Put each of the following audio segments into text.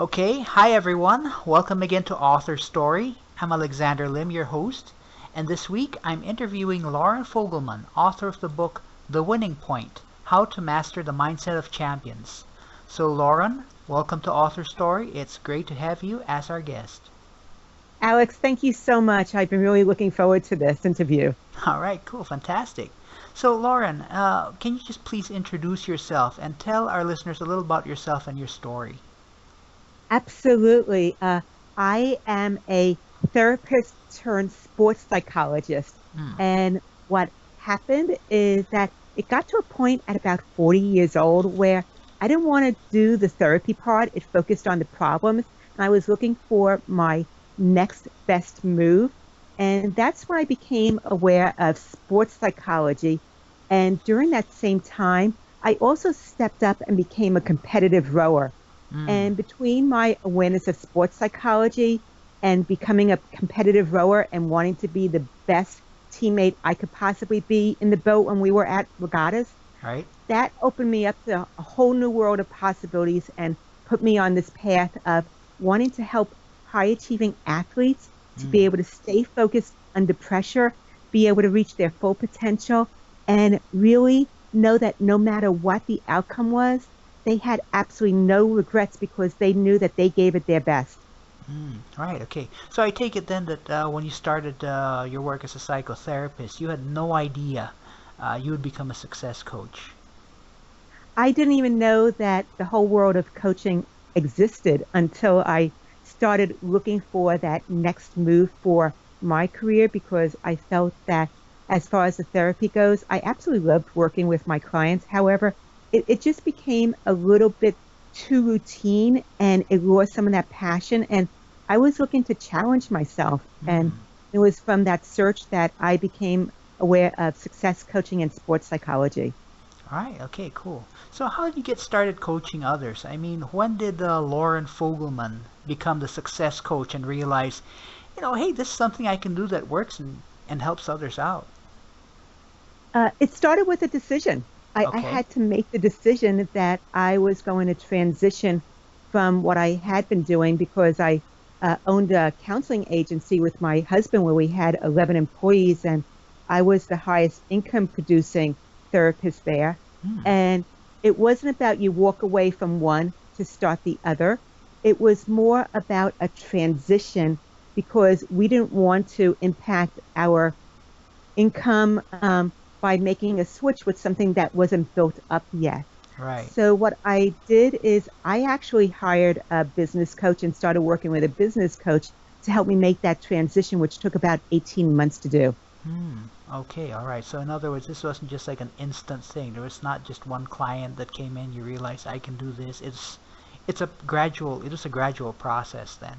Okay, hi everyone. Welcome again to AuthorStory. I'm Alexander Lim, your host, and this week I'm interviewing Loren Fogelman, author of the book The Winning Point: How to Master the Mindset of Champions. So Loren, welcome to AuthorStory. It's great to have you as our guest. Alex, thank you so much. I've been really looking forward to this interview. All right, cool, fantastic. So Loren, can you just please introduce yourself and tell our listeners a little about yourself and your story? Absolutely. I am a therapist turned sports psychologist. Hmm. And what happened is that it got to a point at about 40 years old where I didn't want to do the therapy part. It focused on the problems. And I was looking for my next best move. And that's when I became aware of sports psychology. And during that same time, I also stepped up and became a competitive rower. Hmm. And between my awareness of sports psychology and becoming a competitive rower and wanting to be the best teammate I could possibly be in the boat when we were at regattas, Right? that opened me up to a whole new world of possibilities and put me on this path of wanting to help high achieving athletes to be Hmm. able to stay focused under pressure, be able to reach their full potential, and really know that no matter what the outcome was, they had absolutely no regrets because they knew that they gave it their best. Right, okay. So I take it then that when you started your work as a psychotherapist, you had no idea you would become a success coach. I didn't even know that the whole world of coaching existed until I started looking for that next move for my career because I felt that as far as the therapy goes, I absolutely loved working with my clients. However, it just became a little bit too routine and it lost some of that passion. And I was looking to challenge myself. And Hmm. it was from that search that I became aware of success coaching and sports psychology. Right, okay, cool. So how did you get started coaching others? I mean, when did Loren Fogelman become the success coach and realize, hey, this is something I can do that works and helps others out? It started with a decision. I Okay. had to make the decision that I was going to transition from what I had been doing because I owned a counseling agency with my husband where we had 11 employees and I was the highest income producing therapist there. Hmm. And it wasn't about you walk away from one to start the other. It was more about a transition because we didn't want to impact our income by making a switch with something that wasn't built up yet. Right. So what I did is I actually hired a business coach and started working with a business coach to help me make that transition, which took about 18 months to do. Hmm. Okay, all right. So in other words, this wasn't just like an instant thing. There was not just one client that came in, you realize I can do this. It was a gradual process then.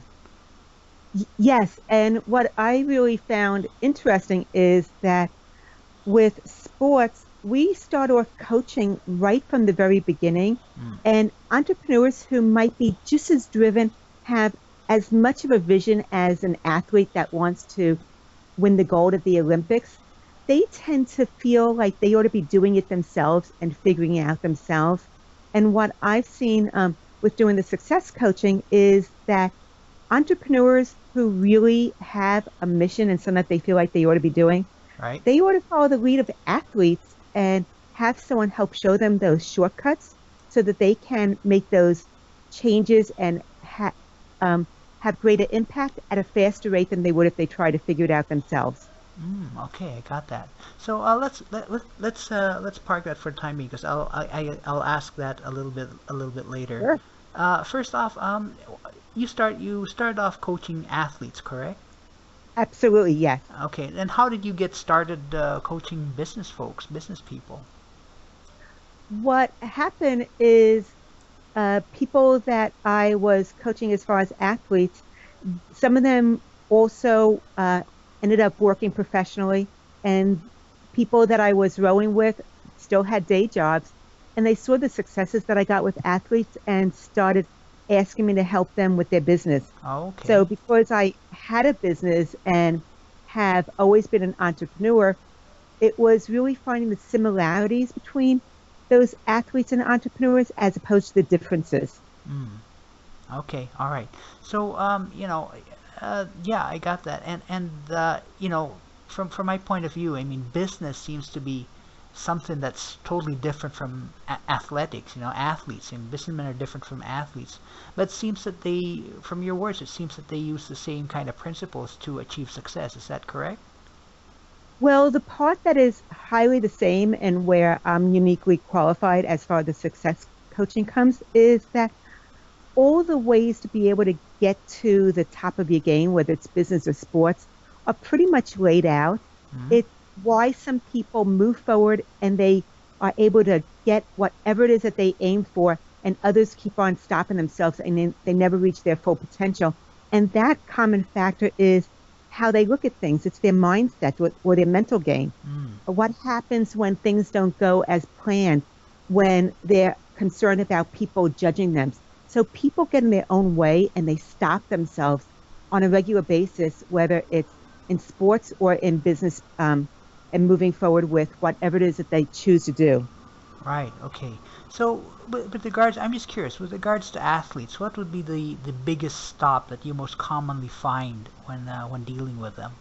Yes, and what I really found interesting is that with sports, we start off coaching right from the very beginning, Hmm. and entrepreneurs who might be just as driven have as much of a vision as an athlete that wants to win the gold at the Olympics. They tend to feel like they ought to be doing it themselves and figuring it out themselves. And what I've seen with doing the success coaching is that entrepreneurs who really have a mission and something that they feel like they ought to be doing, Right? they ought to follow the lead of athletes and have someone help show them those shortcuts so that they can make those changes and um, have greater impact at a faster rate than they would if they try to figure it out themselves. Okay, I got that. So let's park that for the time being because I'll ask that a little bit later. Sure. First off, you started off coaching athletes, correct? Absolutely, yes. Okay, and how did you get started coaching business folks, business people? What happened is people that I was coaching as far as athletes, some of them also ended up working professionally, and people that I was rowing with still had day jobs, and they saw the successes that I got with athletes and started asking me to help them with their business. So Okay. because I had a business and have always been an entrepreneur, it was really finding the similarities between those athletes and entrepreneurs as opposed to the differences. Mm. Okay, all right. So, yeah, I got that. From my point of view, I mean, business seems to be something that's totally different from athletics. Athletes and businessmen are different from athletes. But it seems that from your words, it seems that they use the same kind of principles to achieve success. Is that correct? Well, the part that is highly the same and where I'm uniquely qualified as far as the success coaching comes is that all the ways to be able to get to the top of your game, whether it's business or sports, are pretty much laid out. Hmm. It's why some people move forward and they are able to get whatever it is that they aim for, and others keep on stopping themselves and they never reach their full potential. And that common factor is how they look at things. It's their mindset or their mental game. Mm. What happens when things don't go as planned, when they're concerned about people judging them. So people get in their own way and they stop themselves on a regular basis, whether it's in sports or in business, and moving forward with whatever it is that they choose to do. Right. Okay. So, with regards, I'm just curious. With regards to athletes, what would be the biggest stop that you most commonly find when dealing with them?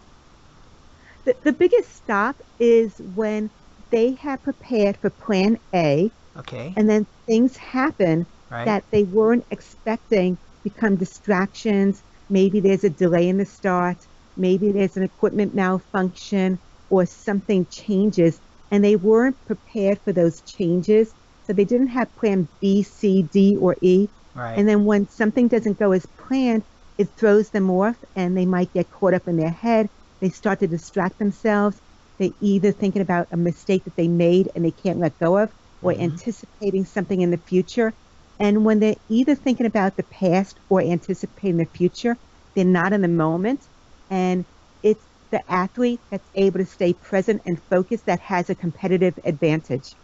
The biggest stop is when they have prepared for plan A Okay. and then things happen Right. that they weren't expecting, become distractions. Maybe there's a delay in the start, maybe there's an equipment malfunction, or something changes, and they weren't prepared for those changes. So they didn't have plan B, C, D, or E. Right. And then when something doesn't go as planned, it throws them off and they might get caught up in their head. They start to distract themselves. They either thinking about a mistake that they made and they can't let go of, or Mm-hmm. anticipating something in the future. And when they're either thinking about the past or anticipating the future, they're not in the moment. And it's the athlete that's able to stay present and focused that has a competitive advantage.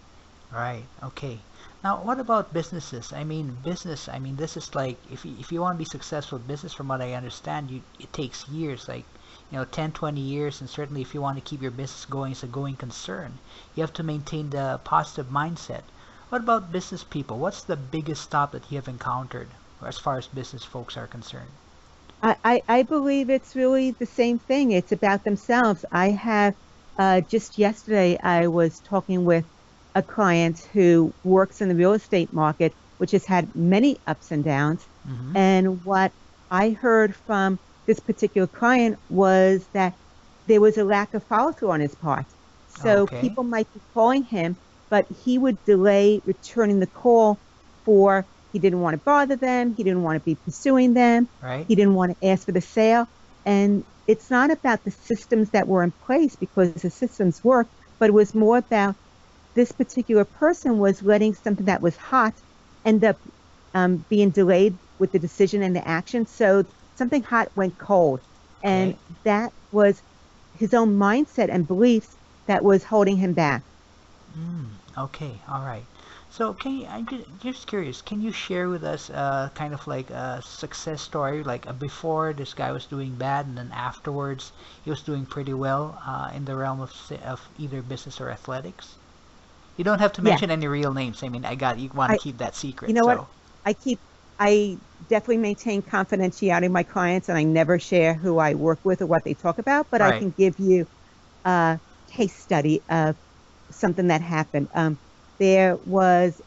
Right. Okay. Now, what about businesses? I mean, business. I mean, this is like if you want to be successful in business, from what I understand, it takes years, like 10, 20 years, and certainly if you want to keep your business going as a going concern, you have to maintain the positive mindset. What about business people? What's the biggest stop that you have encountered as far as business folks are concerned? I believe it's really the same thing. It's about themselves. I have just yesterday, I was talking with a client who works in the real estate market, which has had many ups and downs. Mm-hmm. And what I heard from this particular client was that there was a lack of follow through on his part. So Okay. people might be calling him, but he would delay returning the call for he didn't want to bother them, he didn't want to be pursuing them, Right. he didn't want to ask for the sale. And it's not about the systems that were in place because the systems work, but it was more about this particular person was letting something that was hot end up being delayed with the decision and the action. So something hot went cold. And Okay. that was his own mindset and beliefs that was holding him back. Mm, okay, all right. So I'm just curious, can you share with us kind of like a success story, like before this guy was doing bad and then afterwards he was doing pretty well in the realm of either business or athletics? You don't have to Yeah. mention any real names. I mean, you want to I, keep that you secret, know what? so. I keep, I definitely maintain confidentiality with my clients and I never share who I work with or what they talk about, but I Right. can give you a case study of something that happened. There was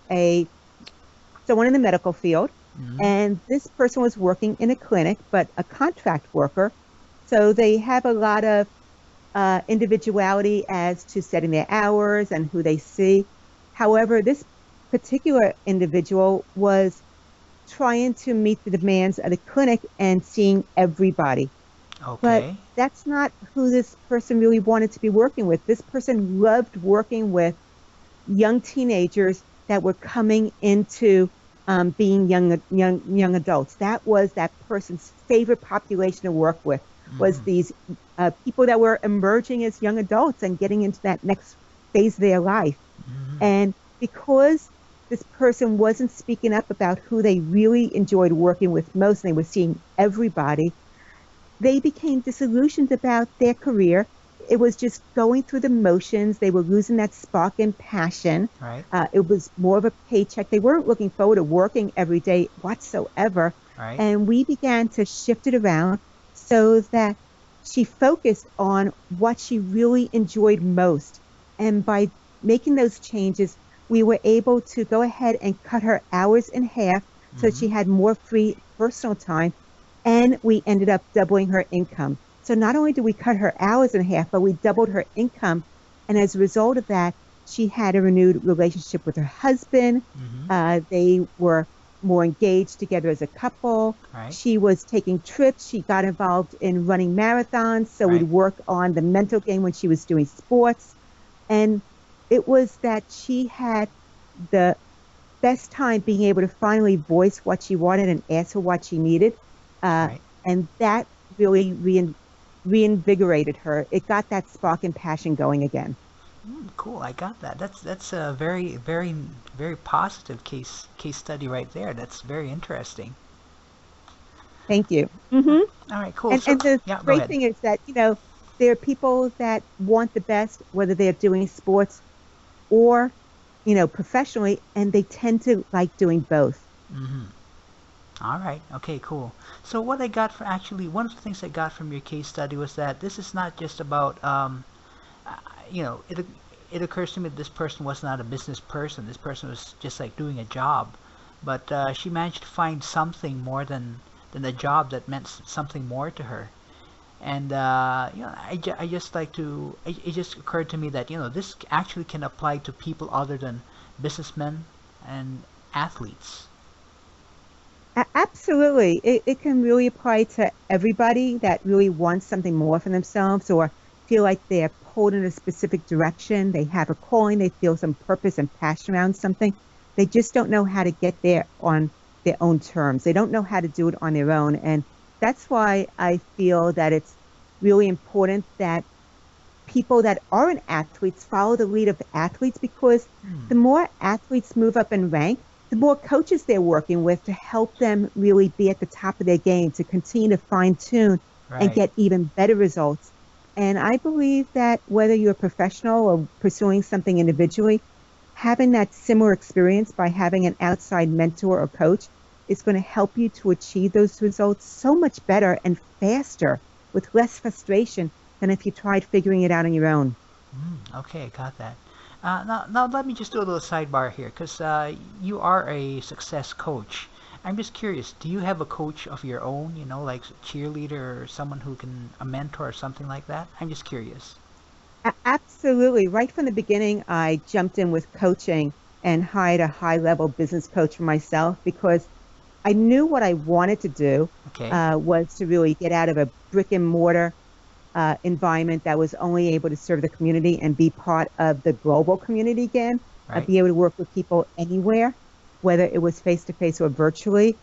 someone in the medical field, Mm-hmm. and this person was working in a clinic, but a contract worker. So they have a lot of individuality as to setting their hours and who they see. However, this particular individual was trying to meet the demands of the clinic and seeing everybody. But Okay. that's not who this person really wanted to be working with. This person loved working with young teenagers that were coming into being young adults. That was that person's favorite population to work with, was Mm-hmm. these people that were emerging as young adults and getting into that next phase of their life. Mm-hmm. And because this person wasn't speaking up about who they really enjoyed working with most, and they were seeing everybody, they became disillusioned about their career. It was just going through the motions. They were losing that spark and passion. Right. It was more of a paycheck. They weren't looking forward to working every day whatsoever. Right. And we began to shift it around so that she focused on what she really enjoyed most. And by making those changes, we were able to go ahead and cut her hours in half so that Mm-hmm. she had more free personal time. And we ended up doubling her income. So not only did we cut her hours in half, but we doubled her income. And as a result of that, she had a renewed relationship with her husband. Mm-hmm. They were more engaged together as a couple. Right. She was taking trips. She got involved in running marathons. So we'd Right. work on the mental game when she was doing sports. And it was that she had the best time being able to finally voice what she wanted and ask for what she needed. Uh, Right. and that really reinvigorated her. It got that spark and passion going again. Cool. I got that. That's a very very positive case study right there. That's very interesting. Thank you. Hmm. All right. Cool. And So the yeah, go great ahead. thing is that, there are people that want the best, whether they're doing sports or, professionally, and they tend to like doing both. Mm-hmm. All right. Okay. Cool. So what I got from actually one of the things I got from your case study was that this is not just about uh, it occurs to me that this person was not a business person. This person was just like doing a job, but she managed to find something more than a job that meant something more to her. And I just like to. It just occurred to me that this actually can apply to people other than businessmen and athletes. Absolutely. It can really apply to everybody that really wants something more for themselves or feel like they're pulled in a specific direction. They have a calling, they feel some purpose and passion around something. They just don't know how to get there on their own terms. They don't know how to do it on their own. And that's why I feel that it's really important that people that aren't athletes follow the lead of athletes because Hmm. the more athletes move up in rank, the more coaches they're working with to help them really be at the top of their game, to continue to fine tune and Right. get even better results. And I believe that whether you're a professional or pursuing something individually, having that similar experience by having an outside mentor or coach is going to help you to achieve those results so much better and faster with less frustration than if you tried figuring it out on your own. Okay, I got that. Now let me just do a little sidebar here, because you are a success coach. I'm just curious, do you have a coach of your own, like a cheerleader or someone who can, a mentor or something like that? I'm just curious. Absolutely. Right from the beginning, I jumped in with coaching and hired a high level business coach for myself because I knew what I wanted to do Okay, was to really get out of a brick and mortar environment that was only able to serve the community and be part of the global community again, right. be able to work with people anywhere, whether it was face to face or virtually.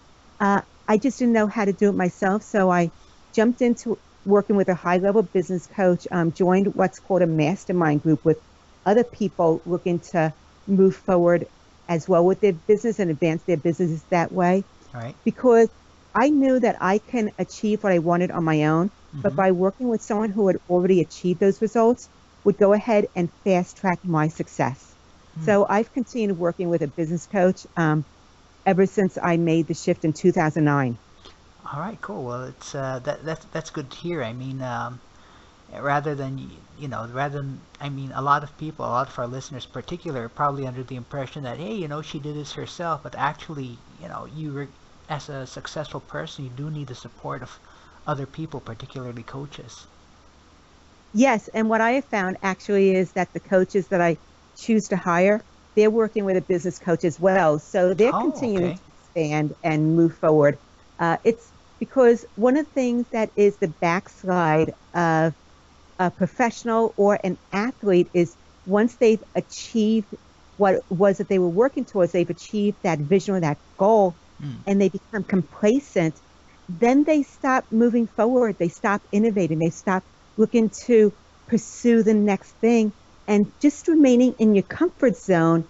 I just didn't know how to do it myself. So I jumped into working with a high level business coach, joined what's called a mastermind group with other people looking to move forward as well with their business and advance their businesses that way Right. because I knew that I can achieve what I wanted on my own, but Mm-hmm. by working with someone who had already achieved those results would go ahead and fast track my success. Hmm. So I've continued working with a business coach ever since I made the shift in 2009. All right, cool. Well, it's that's good to hear. I mean, rather than rather than I mean, a lot of people, a lot of our listeners, particular, are probably under the impression that hey, she did this herself, but actually, as a successful person, you do need the support of other people, particularly coaches. Yes, and what I have found actually is that the coaches that I choose to hire, they're working with a business coach as well. So they're Oh, continuing okay. to expand and move forward. It's because one of the things that is the backslide of a professional or an athlete is once they've achieved what it was that they were working towards, they've achieved that vision or that goal, Mm, and they become complacent, then they stop moving forward. They stop innovating. They stop looking to pursue the next thing. And just remaining in your comfort zone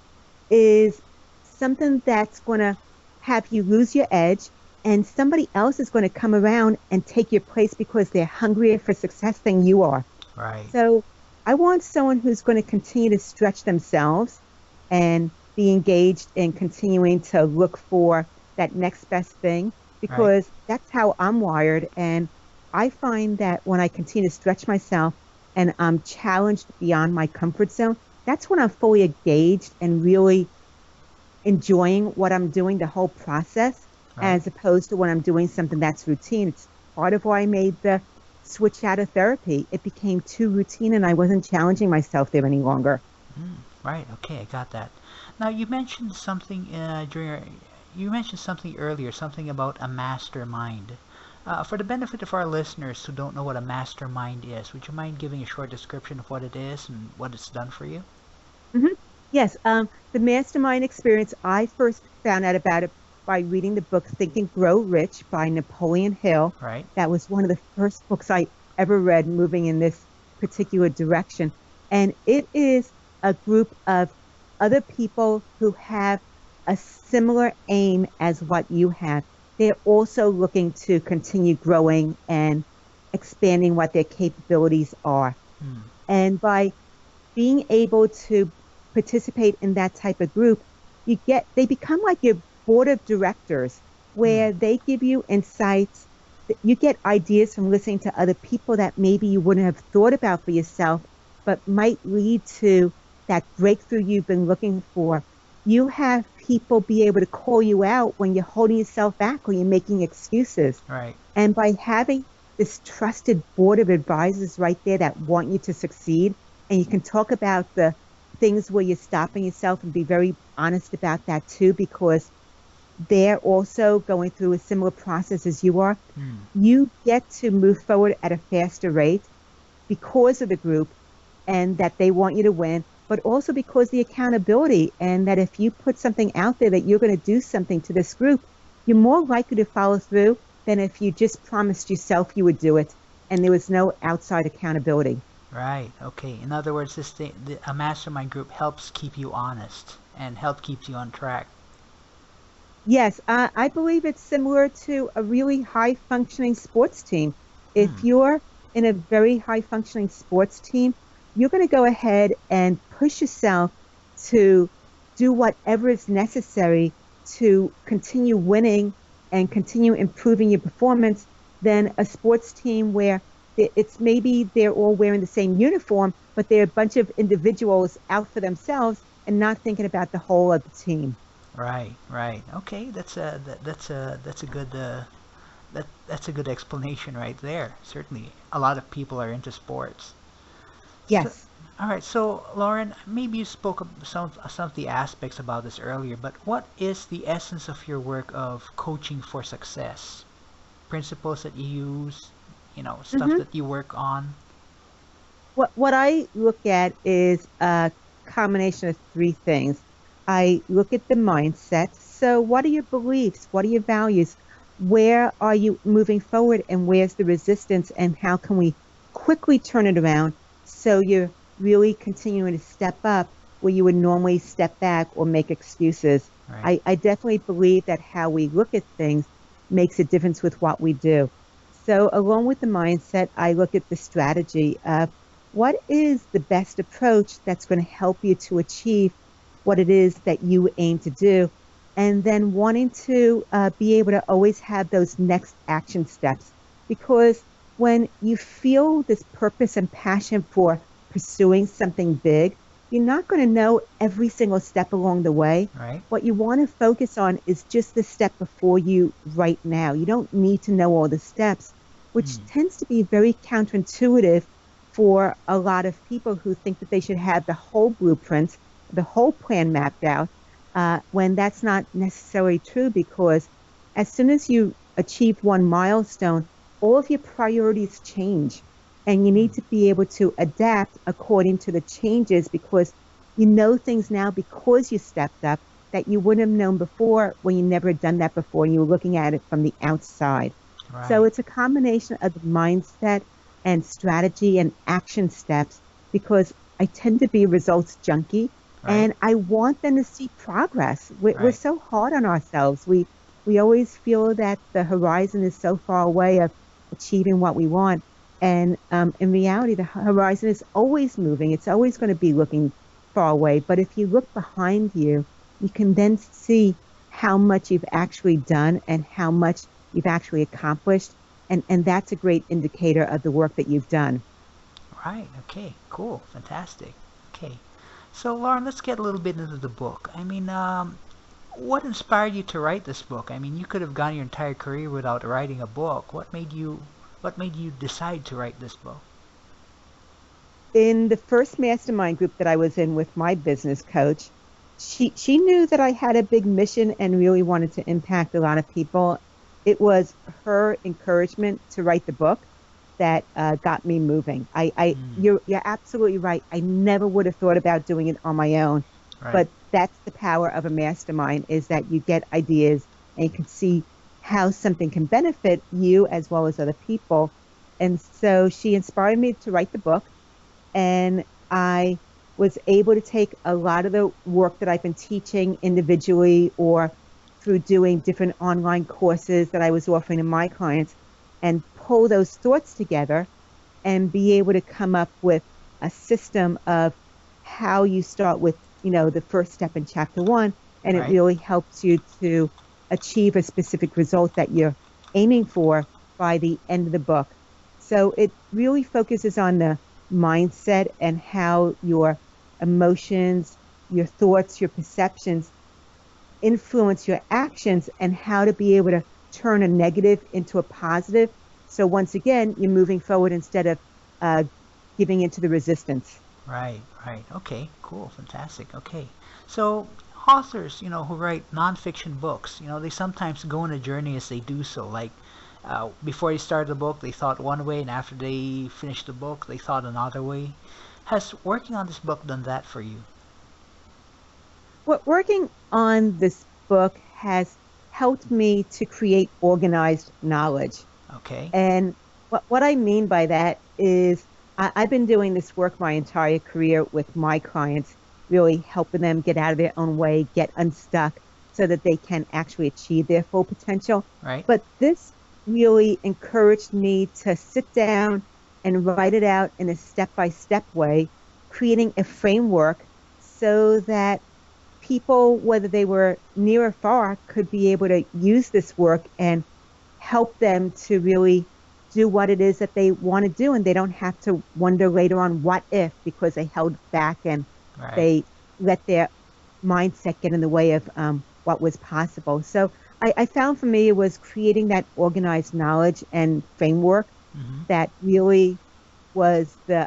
is something that's going to have you lose your edge. And somebody else is going to come around and take your place because they're hungrier for success than you are. right. So I want someone who's going to continue to stretch themselves and be engaged in continuing to look for that next best thing. Right. because that's how I'm wired. And I find that when I continue to stretch myself and I'm challenged beyond my comfort zone, that's when I'm fully engaged and really enjoying what I'm doing, the whole process, Right. as opposed to when I'm doing something that's routine. It's part of why I made the switch out of therapy. It became too routine and I wasn't challenging myself there any longer. Right. Okay, I got that. Now you mentioned something you mentioned something earlier, something about a mastermind. For the benefit of our listeners who don't know what a mastermind is, would you mind giving a short description of what it is and what it's done for you? hmm Yes, the mastermind experience, I first found out about it by reading the book Think and Grow Rich by Napoleon Hill. Right. That was one of the first books I ever read moving in this particular direction. And it is a group of other people who have a similar aim as what you have. They're also looking to continue growing and expanding what their capabilities are. Hmm. And by being able to participate in that type of group, they become like your board of directors Hmm. where they give you insights. You get ideas from listening to other people that maybe you wouldn't have thought about for yourself, but might lead to that breakthrough you've been looking for. You have people be able to call you out when you're holding yourself back or you're making excuses. Right. And by having this trusted board of advisors right there that want you to succeed, and you can talk about the things where you're stopping yourself and be very honest about that too, because they're also going through a similar process as you are. Hmm. You get to move forward at a faster rate because of the group and that they want you to win, but also because the accountability and that if you put something out there that you're going to do something to this group, you're more likely to follow through than if you just promised yourself you would do it and there was no outside accountability. Right. Okay. In other words, a mastermind group helps keep you honest and help keeps you on track. Yes, I believe it's similar to a really high functioning sports team. If Hmm. you're in a very high functioning sports team, you're going to go ahead and push yourself to do whatever is necessary to continue winning and continue improving your performance than a sports team where it's maybe they're all wearing the same uniform, but they're a bunch of individuals out for themselves and not thinking about the whole of the team. Right. Right. Okay. That's a good that's a good explanation right there. Certainly, a lot of people are into sports. So, Yes. all right. So, Lauren, maybe you spoke of some of the aspects about this earlier, but what is the essence of your work of coaching for success? Principles that you use, stuff hmm that you work on. what I look at is a combination of three things. I look at the mindset. So, what are your beliefs? What are your values? Where are you moving forward? And where's the resistance? And how can we quickly turn it around so you're really continuing to step up where you would normally step back or make excuses? Right. I definitely believe that how we look at things makes a difference with what we do. So, along with the mindset, I look at the strategy of what is the best approach that's going to help you to achieve what it is that you aim to do? And then wanting to be able to always have those next action steps. Because when you feel this purpose and passion for pursuing something big, you're not going to know every single step along the way. Right. What you want to focus on is just the step before you right now. You don't need to know all the steps, which Hmm. tends to be very counterintuitive for a lot of people who think that they should have the whole blueprint, the whole plan mapped out, when that's not necessarily true because as soon as you achieve one milestone, all of your priorities change. And you need to be able to adapt according to the changes because you know things now because you stepped up that you wouldn't have known before when you never done that before and you were looking at it from the outside. So Right. it's a combination of the mindset and strategy and action steps because I tend to be a results junkie Right. and I want them to see progress. We're Right. so hard on ourselves. We always feel that the horizon is so far away of achieving what we want. And in reality, the horizon is always moving. It's always going to be looking far away. But if you look behind you, you can then see how much you've actually done and how much you've actually accomplished. And that's a great indicator of the work that you've done. Right. Okay. Cool. Fantastic. Okay. So, Lauren, let's get a little bit into the book. I mean, what inspired you to write this book? I mean, you could have gone your entire career without writing a book. What made you decide to write this book? In the first mastermind group that I was in with my business coach, she knew that I had a big mission and really wanted to impact a lot of people. It was her encouragement to write the book that got me moving. Mm, You're absolutely right. I never would have thought about doing it on my own, right. but that's the power of a mastermind is that you get ideas and you can see how something can benefit you as well as other people. And so she inspired me to write the book, and I was able to take a lot of the work that I've been teaching individually or through doing different online courses that I was offering to my clients and pull those thoughts together and be able to come up with a system of how you start with, the first step in chapter one, and it Right. really helps you to achieve a specific result that you're aiming for by the end of the book. So it really focuses on the mindset and how your emotions, your thoughts, your perceptions influence your actions and how to be able to turn a negative into a positive. So once again, you're moving forward instead of uh, giving into the resistance. Right. Right. Okay. Cool. Fantastic. Okay. So authors, who write nonfiction books, they sometimes go on a journey as they do so. Like before they started the book, they thought one way, and after they finished the book, they thought another way. Has working on this book done that for you? What working on this book has helped me to create organized knowledge. Okay. And what I mean by that is I've been doing this work my entire career with my clients, really helping them get out of their own way, get unstuck so that they can actually achieve their full potential. Right. But this really encouraged me to sit down and write it out in a step-by-step way, creating a framework so that people, whether they were near or far, could be able to use this work and help them to really do what it is that they want to do. And they don't have to wonder later on what if, because they held back and Right. they let their mindset get in the way of what was possible. So I found for me it was creating that organized knowledge and framework Mm-hmm. that really was the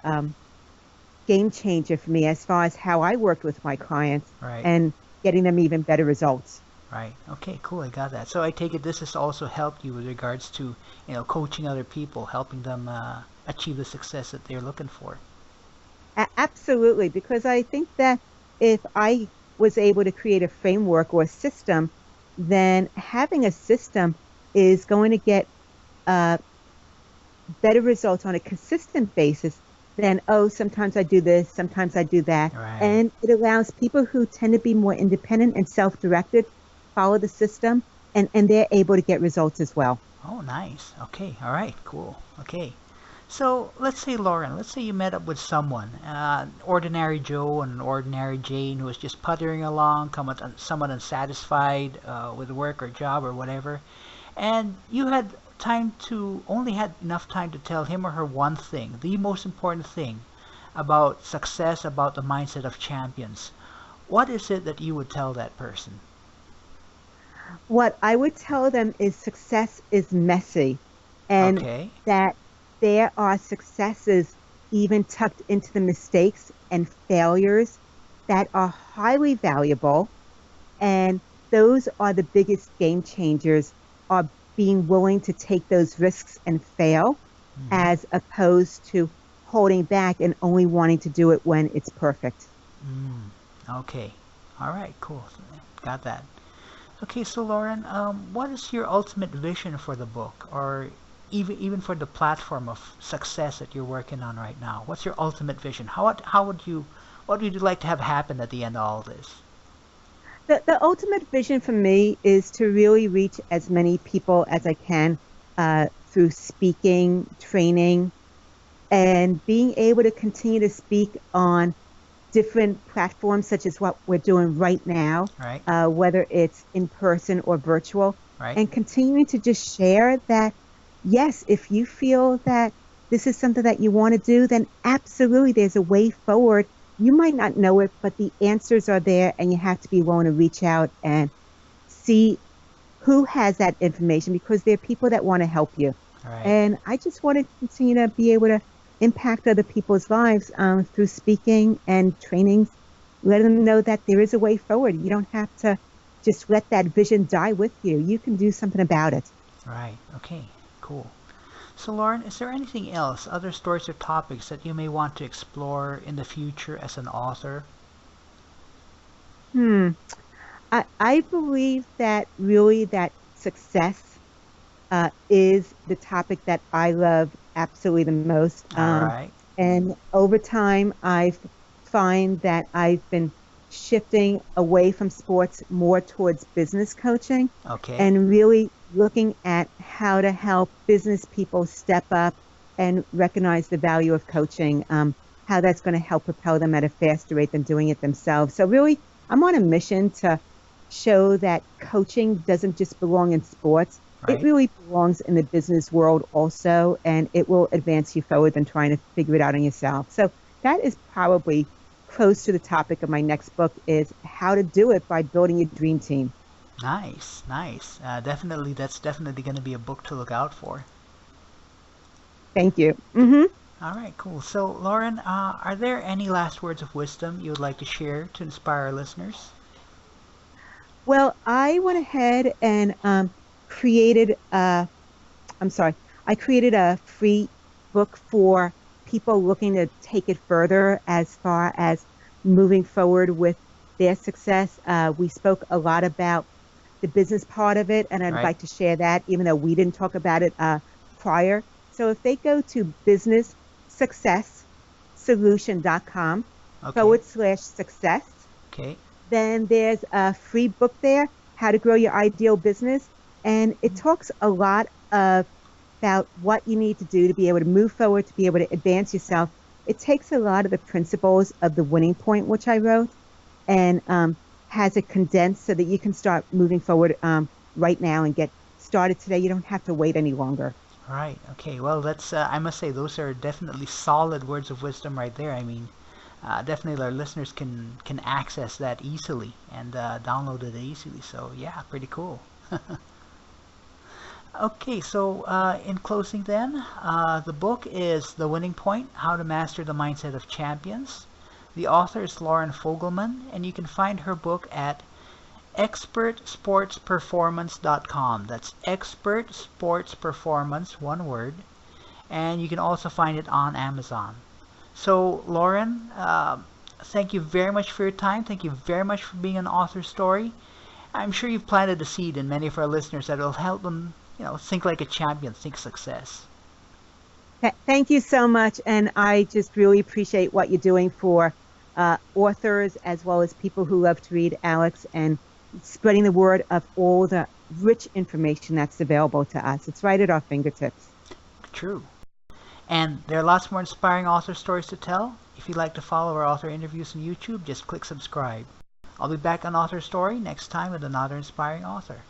game changer for me as far as how I worked with my clients Right. and getting them even better results. Right. Okay, cool. I got that. So I take it this has also helped you with regards to, coaching other people, helping them achieve the success that they're looking for. Absolutely, because I think that if I was able to create a framework or a system, then having a system is going to get uh, better results on a consistent basis than, oh, sometimes I do this, sometimes I do that. Right. And it allows people who tend to be more independent and self-directed follow the system, and they're able to get results as well. Oh, nice. Okay. All right. Cool. Okay. So let's say, Lauren, let's say you met up with someone, ordinary Joe and ordinary Jane, who was just puttering along, somewhat unsatisfied with work or job or whatever, and you had only had enough time to tell him or her one thing, the most important thing about success, about the mindset of champions. What is it that you would tell that person? What I would tell them is success is messy and Okay. that there are successes even tucked into the mistakes and failures that are highly valuable. And those are the biggest game changers, are being willing to take those risks and fail Mm-hmm. as opposed to holding back and only wanting to do it when it's perfect. Mm. Okay. All right. Cool. Got that. Okay, so Lauren, what is your ultimate vision for the book, or even for the platform of success that you're working on right now? What's your ultimate vision? What would you like to have happen at the end of all this? The ultimate vision for me is to really reach as many people as I can through speaking, training, and being able to continue to speak on different platforms, such as what we're doing right now, Right? whether it's in person or virtual. Right. and continuing to just share that, yes, if you feel that this is something that you want to do, then absolutely there's a way forward. You might not know it, but the answers are there, and you have to be willing to reach out and see who has that information, because there are people that want to help you. Right. And I just want to continue to be able to impact other people's lives through speaking and trainings, let them know that there is a way forward. You don't have to just let that vision die with you. You can do something about it. Right. Okay. Cool. So, Loren, is there anything else, other stories or topics that you may want to explore in the future as an author? Hmm. I believe that really that success is the topic that I love absolutely the most. All right. And over time, I find that I've been shifting away from sports more towards business coaching Okay. and really looking at how to help business people step up and recognize the value of coaching, how that's going to help propel them at a faster rate than doing it themselves. So really, I'm on a mission to show that coaching doesn't just belong in sports. It Right. really belongs in the business world also, and it will advance you forward than trying to figure it out on yourself. So that is probably close to the topic of my next book, is how to do it by building your dream team. Nice. Nice. Definitely, that's definitely going to be a book to look out for. Thank you. All right. Cool. So, Loren, are there any last words of wisdom you would like to share to inspire our listeners? Well, I went ahead and created I'm sorry, I created a free book for people looking to take it further as far as moving forward with their success. We spoke a lot about the business part of it, and I'd Right. like to share that, even though we didn't talk about it prior. So if they go to businesssuccesssolution.com Okay. /success, Okay. then there's a free book there, How to Grow Your Ideal Business. And it talks a lot about what you need to do to be able to move forward, to be able to advance yourself. It takes a lot of the principles of the winning point, which I wrote, and has it condensed so that you can start moving forward right now and get started today. You don't have to wait any longer. Right. Okay. Well, that's. I must say those are definitely solid words of wisdom right there. I mean, definitely our listeners can access that easily and download it easily. So yeah, pretty cool. Okay. So in closing, then, the book is The Winning Point: How to Master the Mindset of Champions. The author is Loren Fogelman, and you can find her book at expertsportsperformance.com. That's expertsportsperformance, one word. And you can also find it on Amazon. So, Loren, thank you very much for your time. Thank you very much for being an author story. I'm sure you've planted a seed in many of our listeners that will help them, think like a champion, think success. Thank you so much. And I just really appreciate what you're doing for authors as well as people who love to read, Alex, and spreading the word of all the rich information that's available to us. It's right at our fingertips. True. And there are lots more inspiring author stories to tell. If you'd like to follow our author interviews on YouTube, just click subscribe. I'll be back on Author Story next time with another inspiring author.